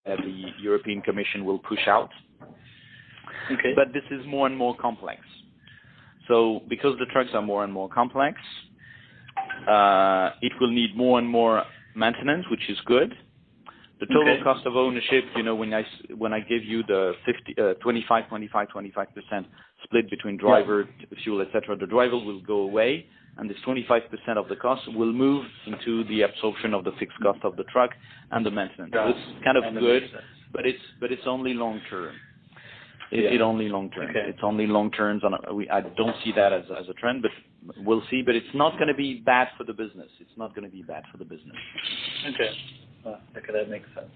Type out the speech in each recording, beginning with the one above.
that the European Commission will push out. Okay. But this is more and more complex. So because the trucks are more and more complex, it will need more and more maintenance, which is good. The total cost of ownership, when I give you the 25% split between driver, fuel, etc., the driver will go away, and this 25% of the cost will move into the absorption of the fixed cost of the truck and the maintenance. So it's kind of good, but it's only long term. It's only long term. Okay. It's only long term. I don't see that as a trend, but we'll see. But it's not going to be bad for the business. It's not going to be bad for the business. Okay. Okay, that makes sense.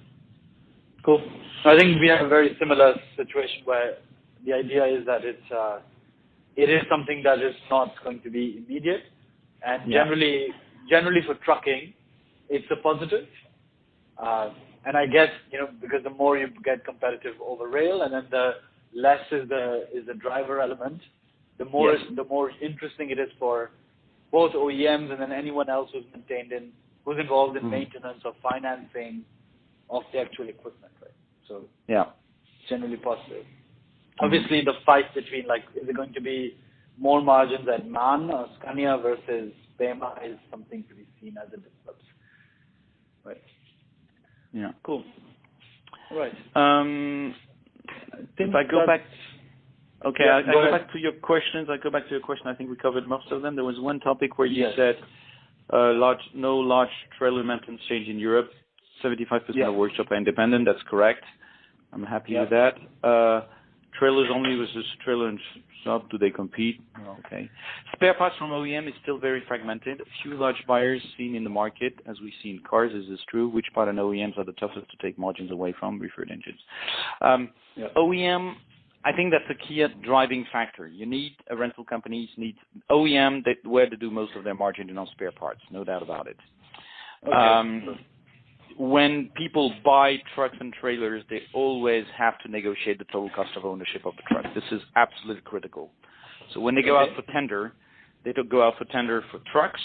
Cool. I think we have a very similar situation where the idea is that it is something that is not going to be immediate, and generally for trucking, it's a positive. And I guess because the more you get competitive over rail, and then the less is the driver element, the more interesting it is for both OEMs and then anyone else who's involved in maintenance or financing of the actual equipment, right? So generally positive. Obviously, the fight between is it going to be more margins at MAN or Scania versus Pema is something to be seen as it develops. Right. Yeah. Cool. All right. If I go back, I go back to your questions. I think we covered most of them. There was one topic where you said no large trailer maintenance change in Europe. 75% of workshops are independent. That's correct. I'm happy with that. Trailers only versus trailer and shop, do they compete? Okay. Spare parts from OEM is still very fragmented. A few large buyers seen in the market, as we see in cars. Is this true? Which part of OEMs are the toughest to take margins away from? Referred engines. OEM, I think that's a key driving factor. You need rental companies, need OEM where to do most of their margin on spare parts, no doubt about it. Okay. When people buy trucks and trailers, they always have to negotiate the total cost of ownership of the truck. This is absolutely critical. So when they go out for tender, they don't go out for tender for trucks,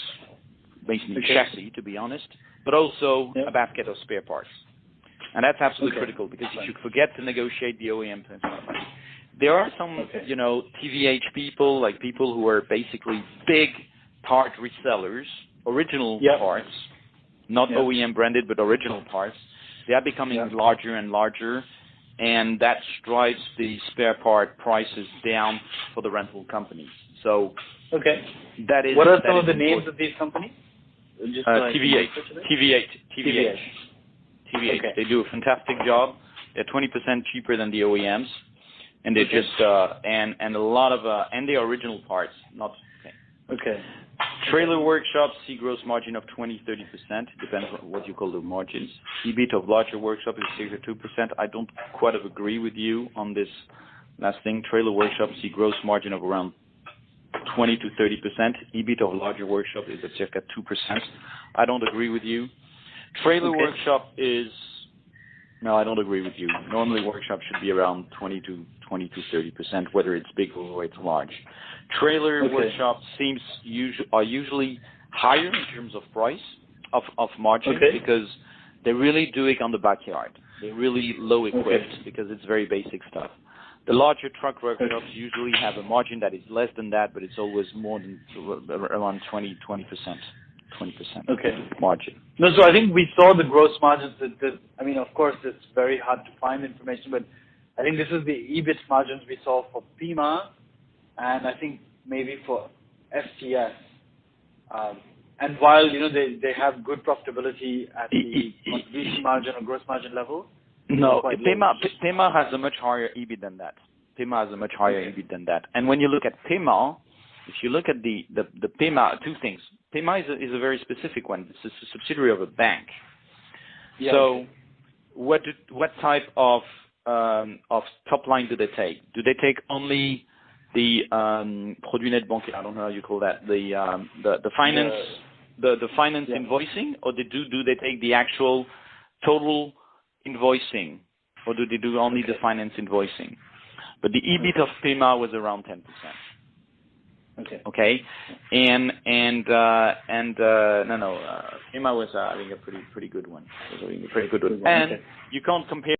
basically chassis, to be honest, but also a basket of spare parts. And that's absolutely critical because if you forget to negotiate the OEM, there are some, TVH people, like people who are basically big part resellers, original parts, not OEM branded, but original parts. They are becoming larger and larger, and that drives the spare part prices down for the rental companies. So that is. What are some of the names of these companies? Just TVH. Okay. They do a fantastic job. They're 20% cheaper than the OEMs, and they just and a lot of and they are original parts, not Trailer workshops see gross margin of 20-30%. Depends on what you call the margins. EBIT of larger workshop is 6-2%. I don't quite agree with you on this last thing. Trailer workshops see gross margin of around 20-30%. EBIT of larger workshop is at circa 2%. I don't agree with you. Trailer workshop is no, I don't agree with you. Normally workshop should be around 20-30%, whether it's big or it's large. Trailer workshops are usually higher in terms of price of margin because they really do it on the backyard. They're really low equipped because it's very basic stuff. The larger truck workshops usually have a margin that is less than that, but it's always more than around 20% margin. No, so I think we saw the gross margins. I mean, of course, it's very hard to find information, but I think this is the EBIT margins we saw for Pema, and I think maybe for FTS. And while they have good profitability at the contribution margin or gross margin level. No, Pema has a much higher EBIT than that. EBIT than that. And when you look at Pema, if you look at the Pema, two things. Pema is a very specific one. It's a subsidiary of a bank. Yeah, so what type of top line do they take? Do they take only the produit net bancaire? I don't know how you call that. The finance the finance invoicing, or do they take the actual total invoicing, or do they do only the finance invoicing? But the EBIT of Pema was around 10%. Okay, and Prima was I think a pretty good one. And you can't compare